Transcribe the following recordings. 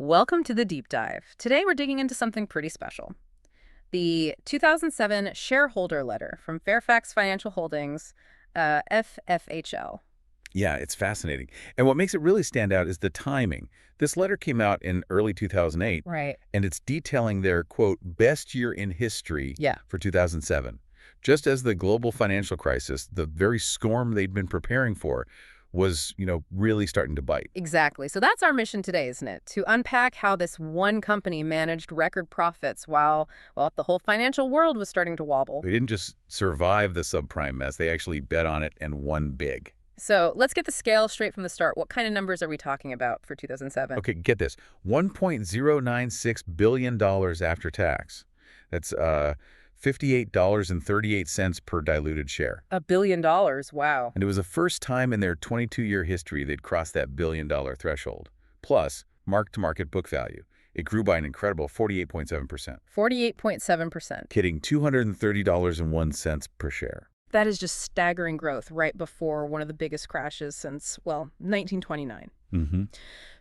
Welcome to the deep dive. Today we're digging into something pretty special. The 2007 Shareholder Letter from Fairfax Financial Holdings, FFHL. Yeah, it's fascinating. And what makes it really stand out is the timing. This letter came out in early 2008, Right. and it's detailing their, quote, best year in history Yeah. for 2007. Just as the global financial crisis, the very storm they'd been preparing for, was, really starting to bite. Exactly. So that's our mission today, isn't it? To unpack how this one company managed record profits while, well, the whole financial world was starting to wobble. They didn't just survive the subprime mess, they actually bet on it and won big. So let's get the scale straight from the start. What kind of numbers are we talking about for 2007? Okay, get this. $1.096 billion after tax. That's $58.38 per diluted share. $1 billion. Wow. And it was the first time in their 22-year history they'd crossed that billion-dollar threshold. Plus, mark-to-market book value. It grew by an incredible 48.7%. 48.7%. Hitting $230.01 per share. That is just staggering growth right before one of the biggest crashes since, well, 1929. Mm-hmm.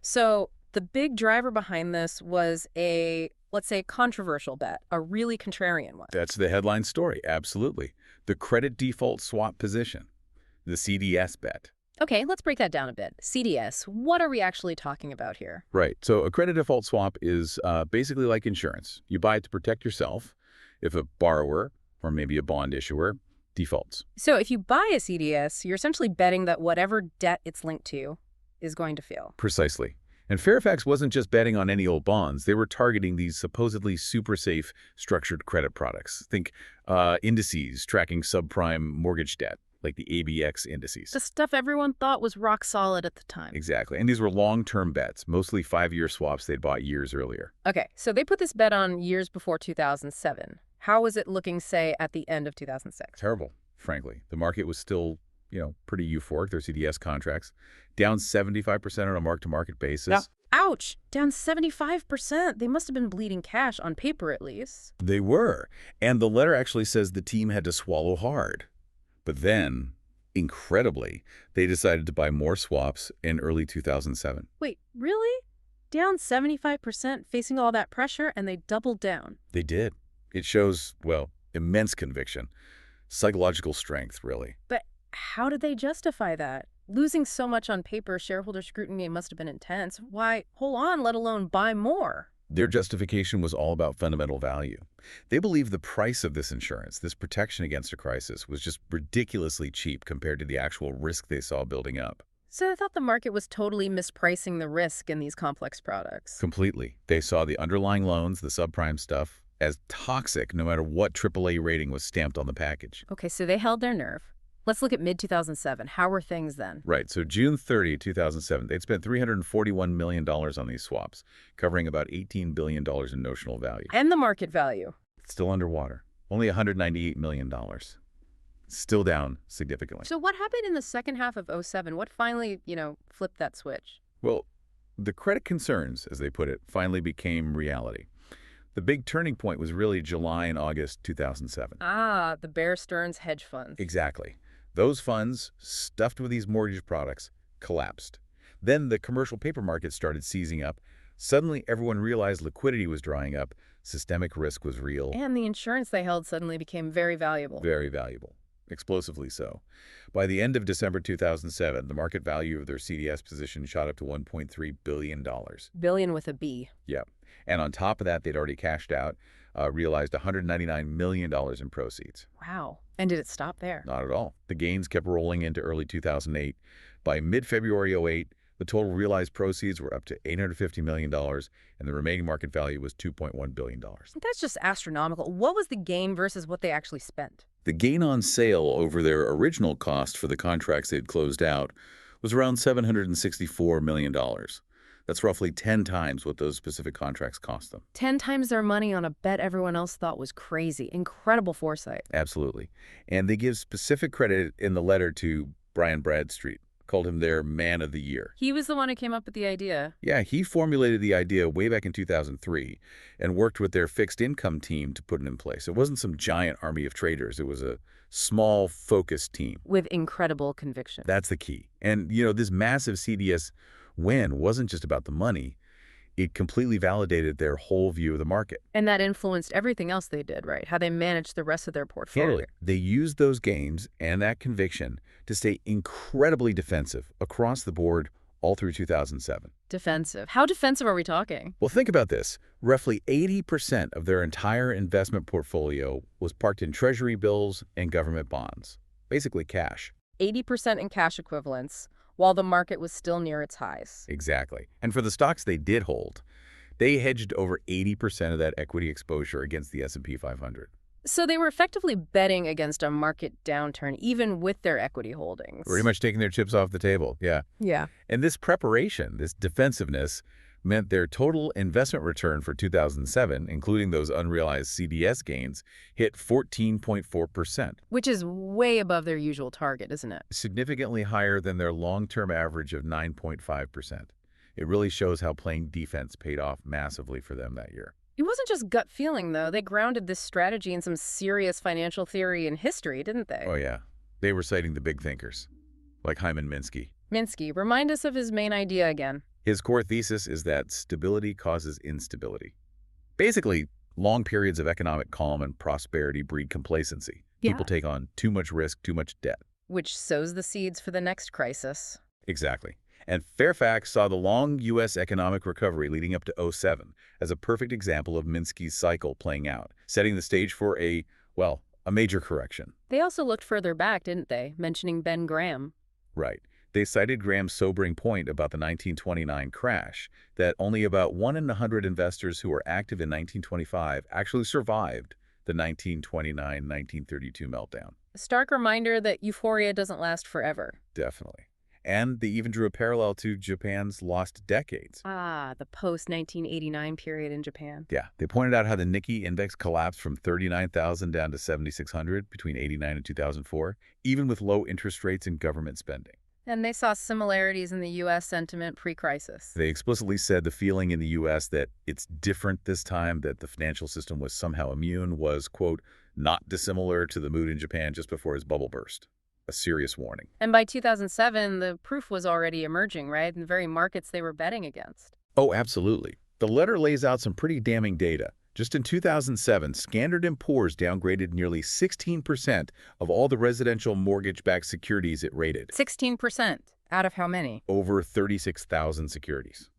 So the big driver behind this was a, let's say, controversial bet, a really contrarian one. That's the headline story, absolutely. The credit default swap position, the CDS bet. Okay, let's break that down a bit. CDS, what are we actually talking about here? Right. So a credit default swap is basically like insurance. You buy it to protect yourself if a borrower, or maybe a bond issuer, defaults. So if you buy a CDS, you're essentially betting that whatever debt it's linked to is going to fail. Precisely. And Fairfax wasn't just betting on any old bonds. They were targeting these supposedly super safe structured credit products. Think indices tracking subprime mortgage debt, like the ABX indices. The stuff everyone thought was rock solid at the time. Exactly. And these were long-term bets, mostly 5-year swaps they'd bought years earlier. Okay, so they put this bet on years before 2007. How was it looking, say, at the end of 2006? Terrible, frankly. The market was still, pretty euphoric, their CDS contracts, down 75% on a mark-to-market basis. Yeah. Ouch! Down 75%. They must have been bleeding cash on paper, at least. They were. And the letter actually says the team had to swallow hard. But then, incredibly, they decided to buy more swaps in early 2007. Wait, really? Down 75% facing all that pressure, and they doubled down. They did. It shows, well, immense conviction. Psychological strength, really. But how did they justify that? Losing so much on paper, shareholder scrutiny must have been intense. Why hold on, let alone buy more? Their justification was all about fundamental value. They believed the price of this insurance, this protection against a crisis, was just ridiculously cheap compared to the actual risk they saw building up. So I thought the market was totally mispricing the risk in these complex products. Completely. They saw the underlying loans, the subprime stuff, as toxic no matter what AAA rating was stamped on the package. Okay, so they held their nerve. Let's look at mid-2007. How were things then? Right, so June 30, 2007, they'd spent $341 million on these swaps, covering about $18 billion in notional value. And the market value? Still underwater. Only $198 million. Still down significantly. So what happened in the second half of '07? What finally, flipped that switch? Well, the credit concerns, as they put it, finally became reality. The big turning point was really July and August 2007. Ah, the Bear Stearns hedge funds. Exactly. Those funds, stuffed with these mortgage products, collapsed. Then the commercial paper market started seizing up. Suddenly, everyone realized liquidity was drying up, systemic risk was real. And the insurance they held suddenly became very valuable. Very valuable. Explosively so. By the end of December 2007, the market value of their CDS position shot up to $1.3 billion. Billion with a B. Yeah. And on top of that, they'd already cashed out, realized $199 million in proceeds. Wow. And did it stop there? Not at all. The gains kept rolling into early 2008. By mid-February '08, the total realized proceeds were up to $850 million, and the remaining market value was $2.1 billion. That's just astronomical. What was the gain versus what they actually spent? The gain on sale over their original cost for the contracts they'd closed out was around $764 million. That's roughly 10 times what those specific contracts cost them. 10 times their money on a bet everyone else thought was crazy. Incredible foresight. Absolutely. And they give specific credit in the letter to Brian Bradstreet, called him their man of the year. He was the one who came up with the idea. Yeah, he formulated the idea way back in 2003 and worked with their fixed income team to put it in place. It wasn't some giant army of traders. It was a small, focused team. With incredible conviction. That's the key. And, this massive CDS win wasn't just about the money. It completely validated their whole view of the market. And that influenced everything else they did, right? How they managed the rest of their Totally. portfolio. They used those gains and that conviction to stay incredibly defensive across the board all through 2007. Defensive. How defensive are we talking? Well, think about this. Roughly 80% of their entire investment portfolio was parked in treasury bills and government bonds, basically cash. 80% in cash equivalents, while the market was still near its highs. Exactly. And for the stocks they did hold, they hedged over 80% of that equity exposure against the S&P 500. So they were effectively betting against a market downturn, even with their equity Pretty holdings. much taking their chips off the table, yeah. Yeah. And this preparation, this defensiveness, meant their total investment return for 2007, including those unrealized CDS gains, hit 14.4%, Which is way above their usual target, isn't it? significantly higher than their long-term average of 9.5%. It really shows how playing defense paid off massively for them that year. It wasn't just gut feeling, though. They grounded this strategy in some serious financial theory and history, didn't they? Oh, yeah. They were citing the big thinkers, like Hyman Minsky. Minsky, remind us of his main idea again. His core thesis is that stability causes instability. Basically, long periods of economic calm and prosperity breed complacency. Yeah. People take on too much risk, too much debt. Which sows the seeds for the next crisis. Exactly. And Fairfax saw the long U.S. economic recovery leading up to '07 as a perfect example of Minsky's cycle playing out, setting the stage for a major correction. They also looked further back, didn't they? Mentioning Ben Graham. Right. They cited Graham's sobering point about the 1929 crash, that only about 1 in 100 investors who were active in 1925 actually survived the 1929-1932 meltdown. A stark reminder that euphoria doesn't last forever. Definitely. And they even drew a parallel to Japan's lost decades. Ah, the post-1989 period in Japan. Yeah, they pointed out how the Nikkei index collapsed from 39,000 down to 7,600 between '89 and 2004, even with low interest rates and government spending. And they saw similarities in the U.S. sentiment pre-crisis. They explicitly said the feeling in the U.S. that it's different this time, that the financial system was somehow immune, was, quote, not dissimilar to the mood in Japan just before its bubble burst. A serious warning. And by 2007, the proof was already emerging, right? In the very markets they were betting against. Oh, absolutely. The letter lays out some pretty damning data. Just in 2007, Standard & Poor's downgraded nearly 16% of all the residential mortgage-backed securities it rated. 16%. Out of how many? Over 36,000 securities.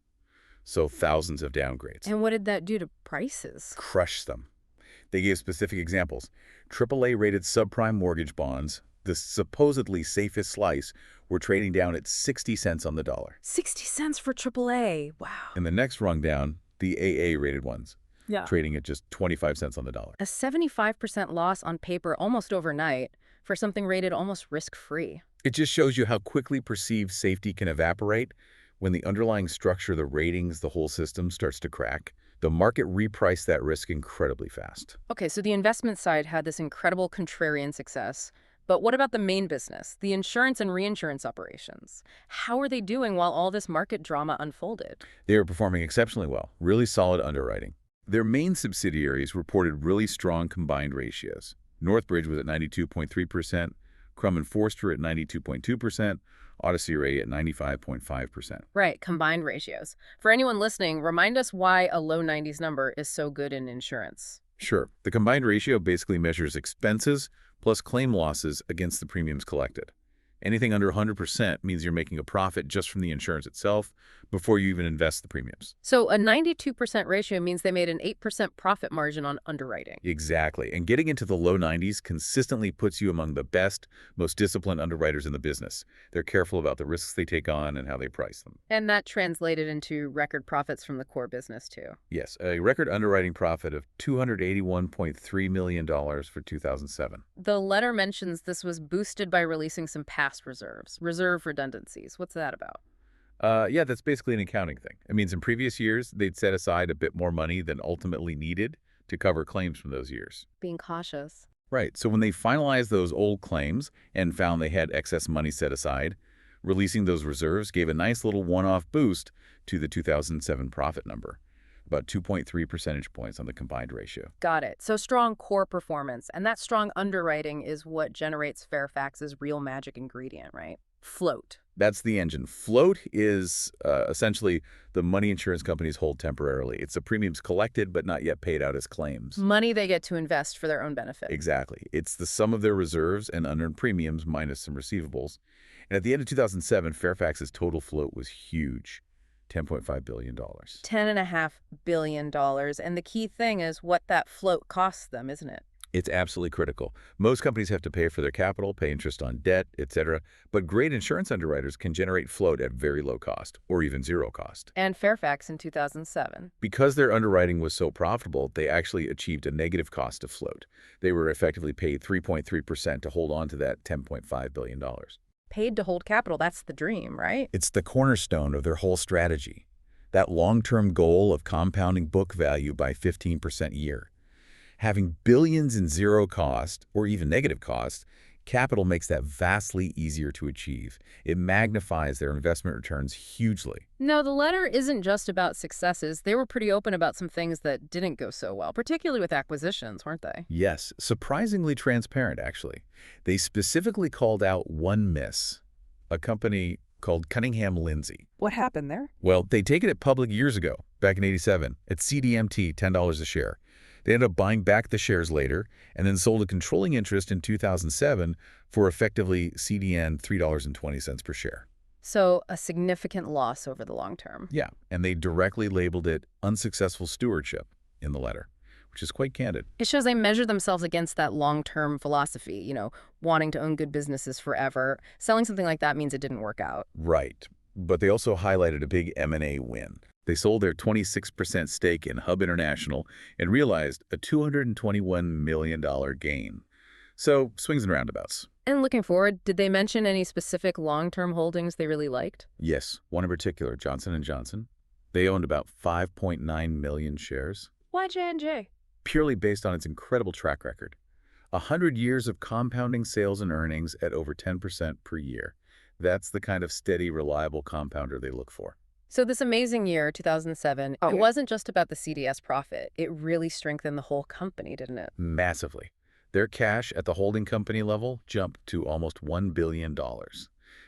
So thousands of downgrades. And what did that do to prices? Crushed them. They gave specific examples. AAA-rated subprime mortgage bonds, the supposedly safest slice, were trading down at 60 cents on the dollar. 60 cents for AAA. Wow. And the next rung down, the AA-rated ones, Yeah. trading at just 25 cents on the dollar. A 75% loss on paper almost overnight for something rated almost risk-free. It just shows you how quickly perceived safety can evaporate when the underlying structure, the ratings, the whole system starts to crack. The market repriced that risk incredibly fast. Okay, so the investment side had this incredible contrarian success. But what about the main business, the insurance and reinsurance operations? How are they doing while all this market drama unfolded? They are performing exceptionally well, really solid underwriting. Their main subsidiaries reported really strong combined ratios. Northbridge was at 92.3%, Crum & Forster at 92.2%, Odyssey Ray at 95.5%. Right, combined ratios. For anyone listening, remind us why a low 90s number is so good in insurance. Sure, the combined ratio basically measures expenses plus claim losses against the premiums collected. Anything under 100% means you're making a profit just from the insurance itself before you even invest the premiums. So a 92% ratio means they made an 8% profit margin on underwriting. Exactly. And getting into the low 90s consistently puts you among the best, most disciplined underwriters in the business. They're careful about the risks they take on and how they price them. And that translated into record profits from the core business, too. Yes, a record underwriting profit of $281.3 million for 2007. The letter mentions this was boosted by releasing some past reserve redundancies. What's that about? Yeah, that's basically an accounting thing. It means in previous years, they'd set aside a bit more money than ultimately needed to cover claims from those years. Being cautious. Right. So when they finalized those old claims and found they had excess money set aside, releasing those reserves gave a nice little one-off boost to the 2007 profit number, about 2.3 percentage points on the combined ratio. Got it. So strong core performance, and that strong underwriting is what generates Fairfax's real magic ingredient, right? Float. That's the engine. Float is essentially the money insurance companies hold temporarily. It's the premiums collected but not yet paid out as claims. Money they get to invest for their own benefit. Exactly. It's the sum of their reserves and unearned premiums minus some receivables. And at the end of 2007, Fairfax's total float was huge, $10.5 billion. $10.5 billion. And the key thing is what that float costs them, isn't it? It's absolutely critical. Most companies have to pay for their capital, pay interest on debt, etc. But great insurance underwriters can generate float at very low cost, or even zero cost. And Fairfax in 2007. Because their underwriting was so profitable, they actually achieved a negative cost of float. They were effectively paid 3.3% to hold on to that $10.5 billion. Paid to hold capital, that's the dream, right? It's the cornerstone of their whole strategy. That long-term goal of compounding book value by 15% a year. Having billions in zero cost, or even negative cost, capital makes that vastly easier to achieve. It magnifies their investment returns hugely. No, the letter isn't just about successes. They were pretty open about some things that didn't go so well, particularly with acquisitions, weren't they? Yes, surprisingly transparent, actually. They specifically called out one miss, a company called Cunningham Lindsey. What happened there? Well, they'd taken it public years ago, back in '87, at CDMT, $10 a share. They ended up buying back the shares later and then sold a controlling interest in 2007 for effectively CDN $3.20 per share. So a significant loss over the long term. Yeah, and they directly labeled it unsuccessful stewardship in the letter, which is quite candid. It shows they measure themselves against that long-term philosophy, wanting to own good businesses forever. Selling something like that means it didn't work out. Right, but they also highlighted a big M&A win. They sold their 26% stake in Hub International and realized a $221 million gain. So, swings and roundabouts. And looking forward, did they mention any specific long-term holdings they really liked? Yes, one in particular, Johnson & Johnson. They owned about 5.9 million shares. Why J&J? Purely based on its incredible track record. 100 years of compounding sales and earnings at over 10% per year. That's the kind of steady, reliable compounder they look for. So this amazing year, 2007, it wasn't just about the CDS profit. It really strengthened the whole company, didn't it? Massively. Their cash at the holding company level jumped to almost $1 billion,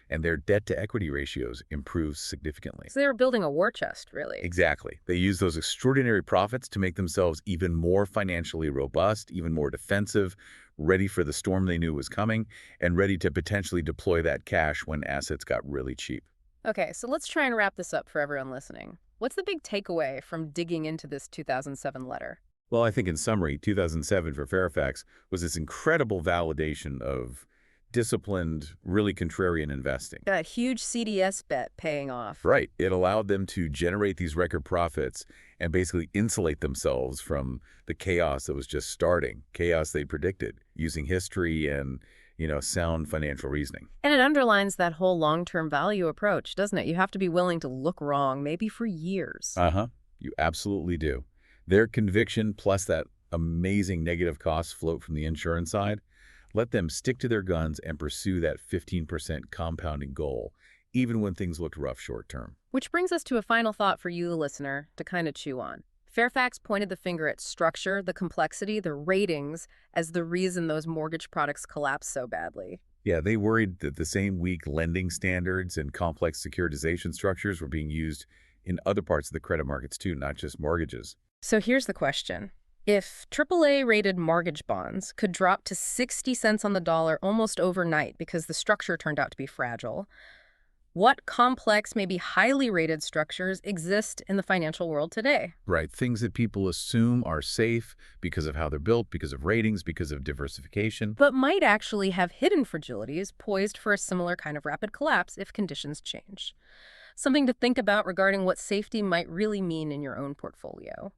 and their debt-to-equity ratios improved significantly. So they were building a war chest, really. Exactly. They used those extraordinary profits to make themselves even more financially robust, even more defensive, ready for the storm they knew was coming, and ready to potentially deploy that cash when assets got really cheap. Okay, so let's try and wrap this up for everyone listening. What's the big takeaway from digging into this 2007 letter? Well, I think in summary, 2007 for Fairfax was this incredible validation of disciplined, really contrarian investing. That huge CDS bet paying off. Right. It allowed them to generate these record profits and basically insulate themselves from the chaos that was just starting, chaos they predicted, using history and sound financial reasoning. And it underlines that whole long-term value approach, doesn't it? You have to be willing to look wrong, maybe for years. Uh-huh. You absolutely do. Their conviction plus that amazing negative cost float from the insurance side let them stick to their guns and pursue that 15% compounding goal, even when things looked rough short term. Which brings us to a final thought for you, the listener, to kind of chew on. Fairfax pointed the finger at structure, the complexity, the ratings as the reason those mortgage products collapsed so badly. Yeah, they worried that the same weak lending standards and complex securitization structures were being used in other parts of the credit markets too, not just mortgages. So here's the question. If AAA-rated mortgage bonds could drop to 60 cents on the dollar almost overnight because the structure turned out to be fragile, what complex, maybe highly rated structures exist in the financial world today? Right. Things that people assume are safe because of how they're built, because of ratings, because of diversification. But might actually have hidden fragilities poised for a similar kind of rapid collapse if conditions change. Something to think about regarding what safety might really mean in your own portfolio.